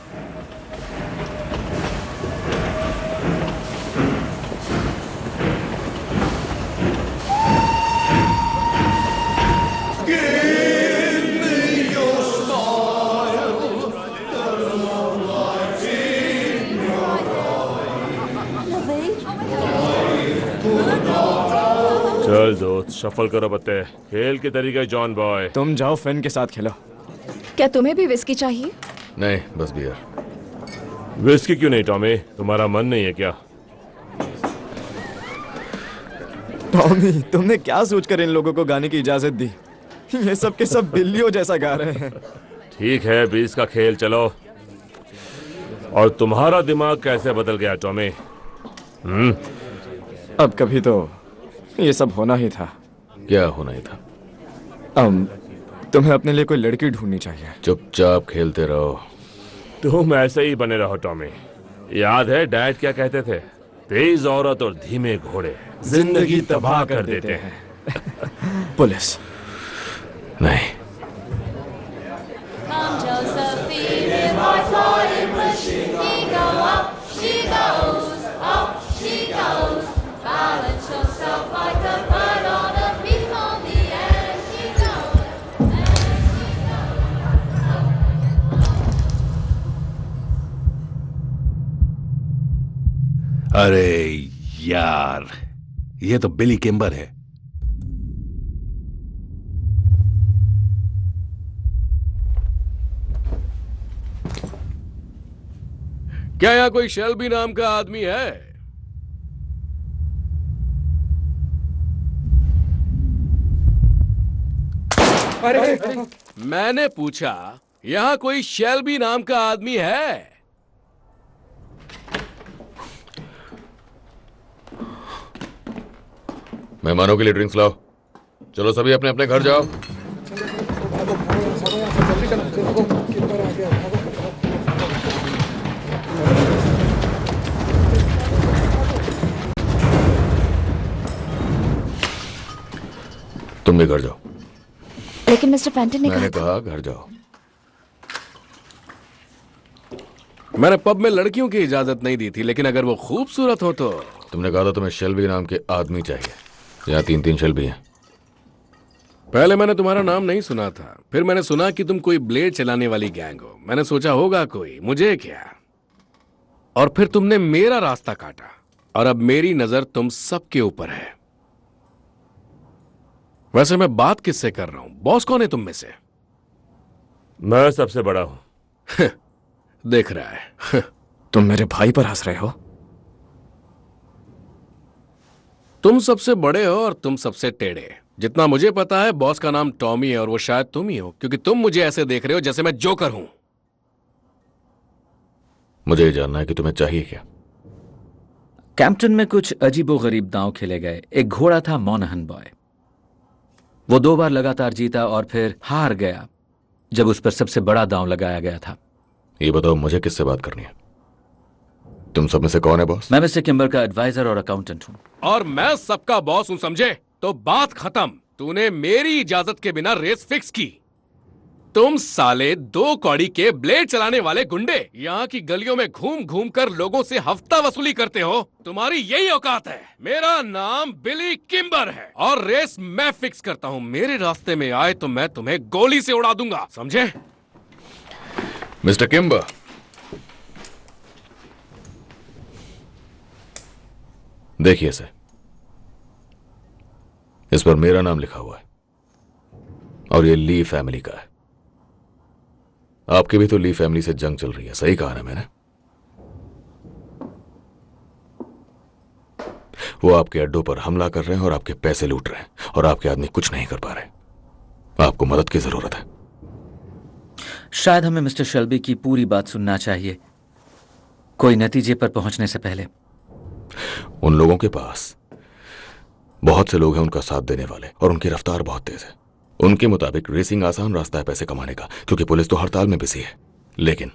चल दोस्त, शफल करो पत्ते। खेल के तरीके जॉन बॉय। तुम जाओ, फिन के साथ खेलो। क्या तुम्हें भी विस्की चाहिए? नहीं, बस बियर। विस्की क्यों नहीं टॉमी? तुम्हारा मन नहीं है क्या? टॉमी, तुमने क्या सोचकर इन लोगों को गाने की इजाजत दी? ये सब के सब बिल्लियों जैसा गा रहे हैं। ठीक है, 20 का खेल चलो। और तुम्हारा दिमाग कैसे बदल गया टॉमी? अब कभी तो ये सब होना ही था। क्या होना ही था? तुम्हें अपने लिए कोई लड़की ढूंढनी चाहिए। चुपचाप खेलते रहो। तुम ऐसे ही बने रहो टॉमी। याद है डैड क्या कहते थे? तेज औरत और धीमे घोड़े जिंदगी तबाह कर देते हैं। पुलिस नहीं। अरे यार, ये तो बिली किम्बर है। क्या यहाँ कोई शेल्बी नाम का आदमी है? अरे मैंने पूछा, यहाँ कोई शेल्बी नाम का आदमी है? मेहमानों के लिए ड्रिंक्स लाओ। चलो सभी अपने अपने घर जाओ। तुम भी घर जाओ। लेकिन मिस्टर पेंटन ने मैंने कहा घर जाओ। मैंने पब में लड़कियों की इजाजत नहीं दी थी, लेकिन अगर वो खूबसूरत हो तो। तुमने कहा था तुम्हें शेल्बी नाम के आदमी चाहिए। यहाँ 3-3 शेल्बी हैं। पहले मैंने तुम्हारा नाम नहीं सुना था, फिर मैंने सुना कि तुम कोई ब्लेड चलाने वाली गैंग हो। मैंने सोचा होगा कोई, मुझे क्या। और फिर तुमने मेरा रास्ता काटा, और अब मेरी नजर तुम सबके ऊपर है। वैसे मैं बात किससे कर रहा हूं? बॉस कौन है तुम में से? मैं सबसे बड़ा हूं। देख रहा है। तुम मेरे भाई पर हंस रहे हो? तुम सबसे बड़े हो और तुम सबसे टेढ़े। जितना मुझे पता है, बॉस का नाम टॉमी है और वो शायद तुम ही हो, क्योंकि तुम मुझे ऐसे देख रहे हो जैसे मैं जोकर हूं। मुझे ये जानना है कि तुम्हें चाहिए क्या? कैंपटन में कुछ अजीबोगरीब दांव खेले गए। एक घोड़ा था मोनाहन बॉय। वो 2 बार लगातार जीता और फिर हार गया जब उस पर सबसे बड़ा दांव लगाया गया था। ये बताओ, मुझे किससे बात करनी है? तुम सब में से कौन है बॉस? मैं मिस्टर किम्बर का एडवाइजर और अकाउंटेंट हूं। और मैं सबका बॉस हूं, समझे? तो बात खत्म। तूने मेरी इजाजत के बिना रेस फिक्स की। तुम साले 2 कौड़ी के ब्लेड चलाने वाले गुंडे यहाँ की गलियों में घूम घूम कर लोगों से हफ्ता वसूली करते हो। तुम्हारी यही औकात है। मेरा नाम बिली किम्बर है और रेस मैं फिक्स करता हूँ। मेरे रास्ते में आए तो मैं तुम्हें गोली से उड़ा दूंगा, समझे? मिस्टर किम्बर, देखिए इसे, इस पर मेरा नाम लिखा हुआ है और ये ली फैमिली का है। आपकी भी तो ली फैमिली से जंग चल रही है, सही कहा ना मैंने? वो आपके अड्डों पर हमला कर रहे हैं और आपके पैसे लूट रहे हैं और आपके आदमी कुछ नहीं कर पा रहे। आपको मदद की जरूरत है। शायद हमें मिस्टर शेल्बी की पूरी बात सुनना चाहिए, कोई नतीजे पर पहुंचने से पहले। उन लोगों के पास बहुत से लोग हैं उनका साथ देने वाले और उनकी रफ्तार बहुत तेज है। उनके मुताबिक रेसिंग आसान रास्ता है पैसे कमाने का, क्योंकि पुलिस तो हड़ताल में बिजी है। लेकिन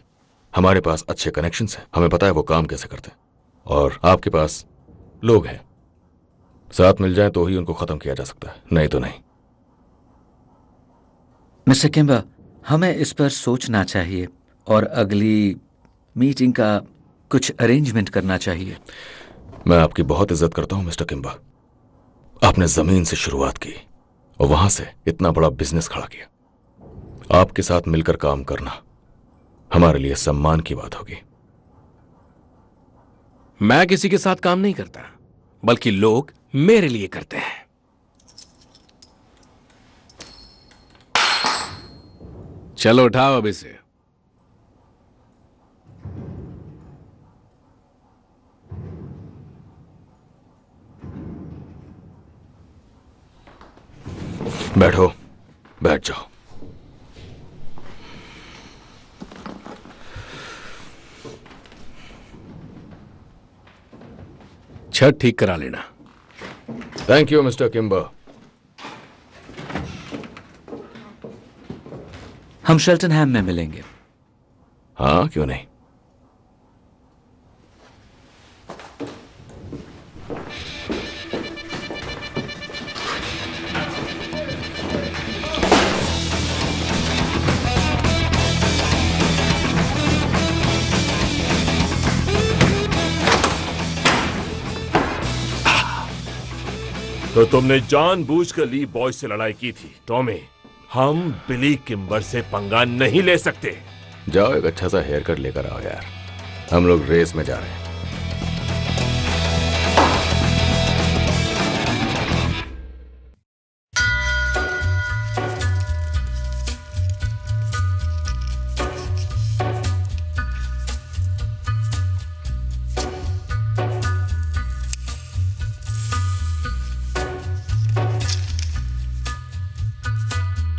हमारे पास अच्छे कनेक्शंस हैं, हमें पता है वो काम कैसे करते हैं। और आपके पास लोग हैं, साथ मिल जाए तो ही उनको खत्म किया जा सकता है, नहीं तो नहीं। मिस्टर किम्बर, हमें इस पर सोचना चाहिए और अगली मीटिंग का कुछ अरेंजमेंट करना चाहिए। मैं आपकी बहुत इज्जत करता हूं मिस्टर किम्बर। आपने जमीन से शुरुआत की और वहां से इतना बड़ा बिजनेस खड़ा किया। आपके साथ मिलकर काम करना हमारे लिए सम्मान की बात होगी। मैं किसी के साथ काम नहीं करता, बल्कि लोग मेरे लिए करते हैं। चलो उठाओ अब इसे। बैठो, बैठ जाओ। छत ठीक करा लेना। Thank you mister Kimber. हम शेल्टनहैम में मिलेंगे। हाँ, क्यों नहीं। तो तुमने जानबूझकर ली बॉय से लड़ाई की थी टॉमी। हम बिली किम्बर से पंगा नहीं ले सकते। जाओ एक अच्छा सा हेयर कट लेकर आओ यार, हम लोग रेस में जा रहे हैं।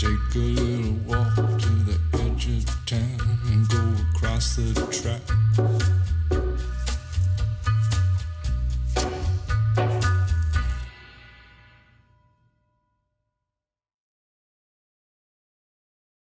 Take a little walk to the edge of town and go across the track.